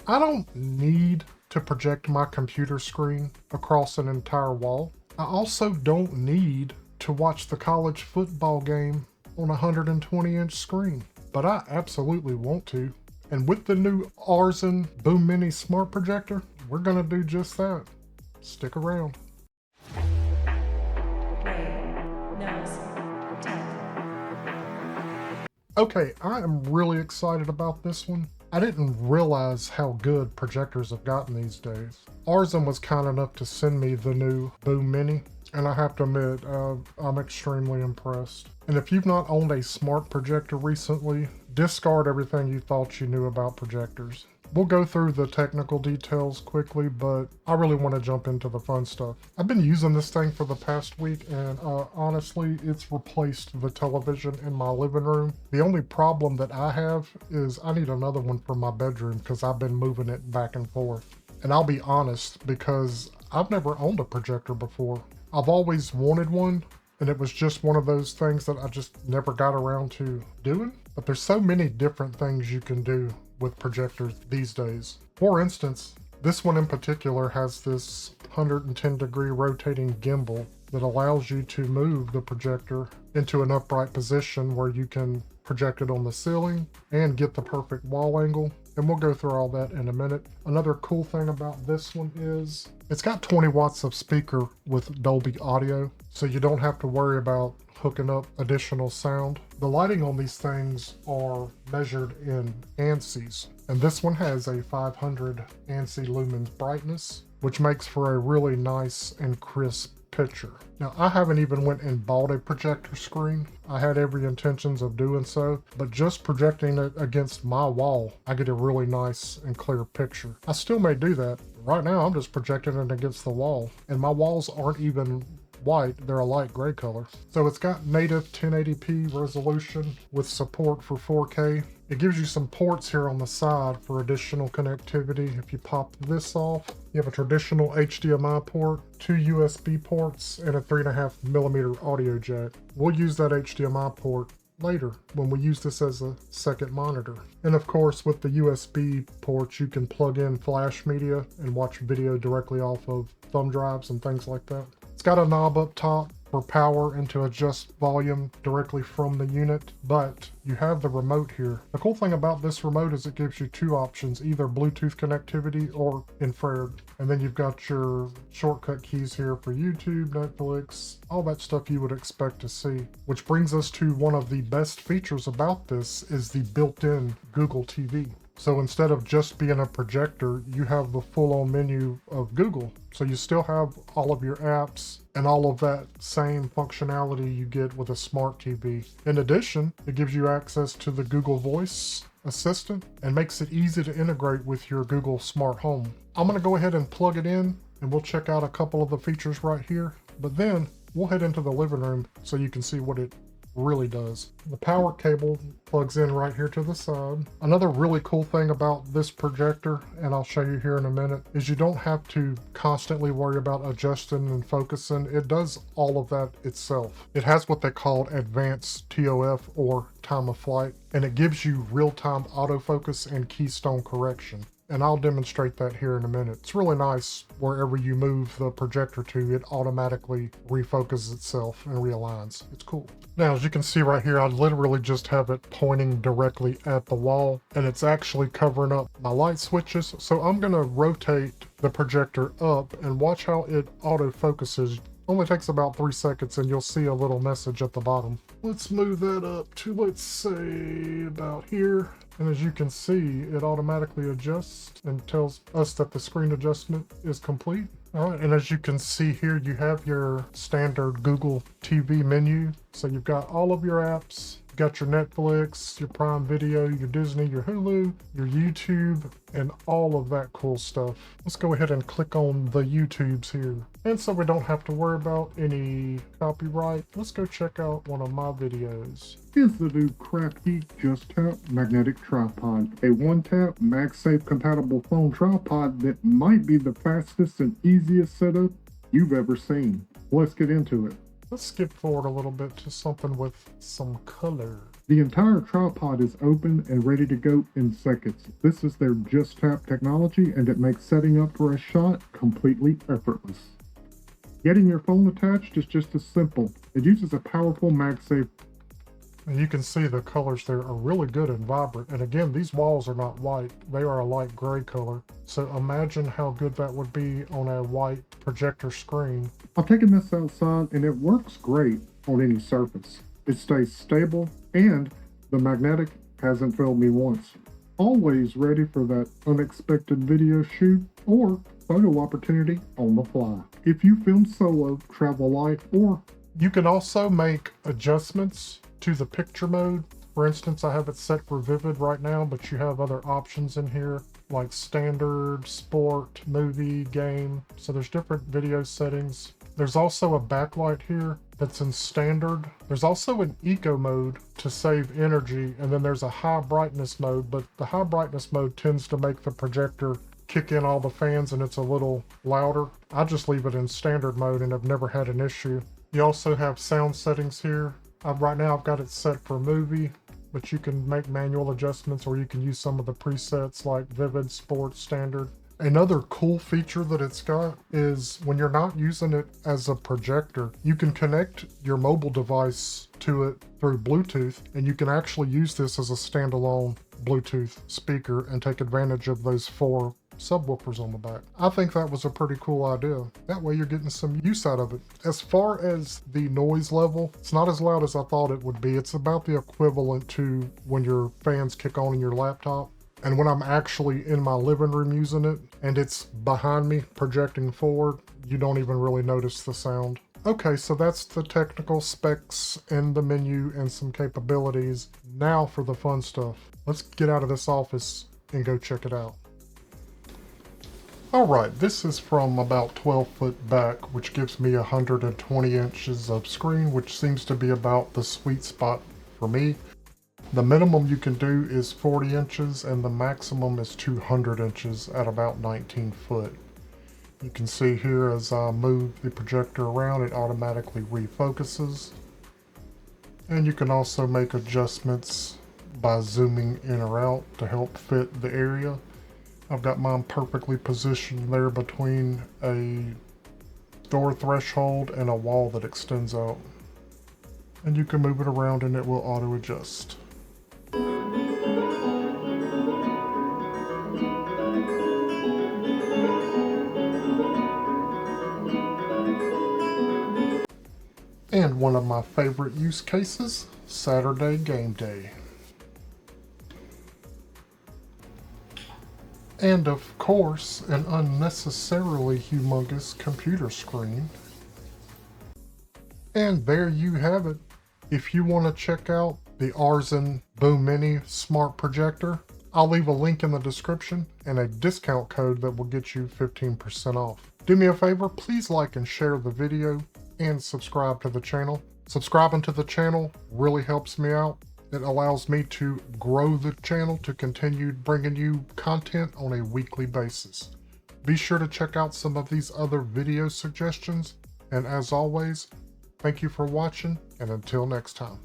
I don't need to project my computer screen across an entire wall. I also don't need to watch the college football game on a 120-inch screen, but I absolutely want to. And with the new Aurzen BOOM Mini smart projector, we're gonna do just that. Stick around. Okay, I am really excited about this one. I didn't realize how good projectors have gotten these days. Aurzen was kind enough to send me the new BOOM Mini, and I have to admit, I'm extremely impressed. And if you've not owned a smart projector recently, discard everything you thought you knew about projectors. We'll go through the technical details quickly, but I really want to jump into the fun stuff. I've been using this thing for the past week, and honestly, it's replaced the television in my living room. The only problem that I have is I need another one for my bedroom because I've been moving it back and forth. And I'll be honest, because I've never owned a projector before. I've always wanted one, and it was just one of those things that I just never got around to doing. But there's so many different things you can do with projectors these days. For instance, this one in particular has this 110-degree rotating gimbal that allows you to move the projector into an upright position where you can project it on the ceiling and get the perfect wall angle. And we'll go through all that in a minute. Another cool thing about this one is it's got 20 watts of speaker with Dolby audio, so you don't have to worry about hooking up additional sound. The lighting on these things are measured in ANSIs, and this one has a 500 ANSI lumens brightness, which makes for a really nice and crisp picture. Now, I haven't even went and bought a projector screen. I had every intentions of doing so, but just projecting it against my wall, I get a really nice and clear picture. I still may do that. Right now, I'm just projecting it against the wall, and my walls aren't even white, they're a light gray color. So it's got native 1080p resolution with support for 4K. It gives you some ports here on the side for additional connectivity. If you pop this off, you have a traditional HDMI port, 2 USB ports, and a 3.5mm audio jack. We'll use that HDMI port later when we use this as a second monitor. And of course, with the USB ports, you can plug in flash media and watch video directly off of thumb drives and things like that. It's got a knob up top for power and to adjust volume directly from the unit, but you have the remote here. The cool thing about this remote is it gives you two options, either Bluetooth connectivity or infrared. And then you've got your shortcut keys here for YouTube, Netflix, all that stuff you would expect to see. Which brings us to one of the best features about this is the built-in Google TV. So instead of just being a projector, you have the full-on menu of Google. So you still have all of your apps and all of that same functionality you get with a smart TV. In addition, it gives you access to the Google Voice Assistant and makes it easy to integrate with your Google Smart Home. I'm going to go ahead and plug it in and we'll check out a couple of the features right here. But then we'll head into the living room so you can see what it really does. The power cable plugs in right here to the side. Another really cool thing about this projector, and I'll show you here in a minute, is you don't have to constantly worry about adjusting and focusing. It does all of that itself. It has what they call advanced TOF or time of flight, and it gives you real-time autofocus and keystone correction. And I'll demonstrate that here in a minute. It's really nice wherever you move the projector to, it automatically refocuses itself and realigns. It's cool. Now, as you can see right here, I literally just have it pointing directly at the wall, and it's actually covering up my light switches. So I'm gonna rotate the projector up and watch how it autofocuses. Only takes about 3 seconds and you'll see a little message at the bottom. Let's move that up to, let's say, about here. And as you can see, it automatically adjusts and tells us that the screen adjustment is complete. All right, and as you can see here, you have your standard Google TV menu. So you've got all of your apps. You've got your Netflix, your Prime Video, your Disney, your Hulu, your YouTube, and all of that cool stuff. Let's go ahead and click on the YouTubes here. And so we don't have to worry about any copyright, let's go check out one of my videos. Here's the new crafty Just Tap magnetic tripod. A one-tap MagSafe compatible phone tripod that might be the fastest and easiest setup you've ever seen. Let's get into it. Let's skip forward a little bit to something with some color. The entire tripod is open and ready to go in seconds. This is their Just Tap technology, and it makes setting up for a shot completely effortless. Getting your phone attached is just as simple. It uses a powerful MagSafe. And you can see the colors there are really good and vibrant. And again, these walls are not white. They are a light gray color. So imagine how good that would be on a white projector screen. I've taken this outside and it works great on any surface. It stays stable and the magnetic hasn't failed me once. Always ready for that unexpected video shoot or photo opportunity on the fly. If you film solo, travel light, or you can also make adjustments to the picture mode. For instance, I have it set for vivid right now, but you have other options in here like standard, sport, movie, game. So there's different video settings. There's also a backlight here that's in standard. There's also an eco mode to save energy, and then there's a high brightness mode, but the high brightness mode tends to make the projector kick in all the fans and it's a little louder. I just leave it in standard mode and I've never had an issue. You also have sound settings here. Right now I've got it set for movie, but you can make manual adjustments or you can use some of the presets like vivid, sport, standard. Another cool feature that it's got is when you're not using it as a projector, you can connect your mobile device to it through Bluetooth, and you can actually use this as a standalone Bluetooth speaker and take advantage of those 4 subwoofers on the back. I think that was a pretty cool idea. That way you're getting some use out of it. As far as the noise level, it's not as loud as I thought it would be. It's about the equivalent to when your fans kick on in your laptop. And when I'm actually in my living room using it and it's behind me projecting forward, you don't even really notice the sound. Okay, so that's the technical specs and the menu and some capabilities. Now for the fun stuff. Let's get out of this office and go check it out. Alright, this is from about 12 foot back, which gives me 120 inches of screen, which seems to be about the sweet spot for me. The minimum you can do is 40 inches and the maximum is 200 inches at about 19 foot. You can see here as I move the projector around, it automatically refocuses. And you can also make adjustments by zooming in or out to help fit the area. I've got mine perfectly positioned there between a door threshold and a wall that extends out. And you can move it around and it will auto adjust. And one of my favorite use cases, Saturday game day. And of course, an unnecessarily humongous computer screen. And there you have it. If you want to check out the Aurzen BOOM Mini smart projector, I'll leave a link in the description and a discount code that will get you 15% off. Do me a favor, please like and share the video and subscribe to the channel. Subscribing to the channel really helps me out. It allows me to grow the channel to continue bringing you content on a weekly basis. Be sure to check out some of these other video suggestions, and as always, thank you for watching, and until next time.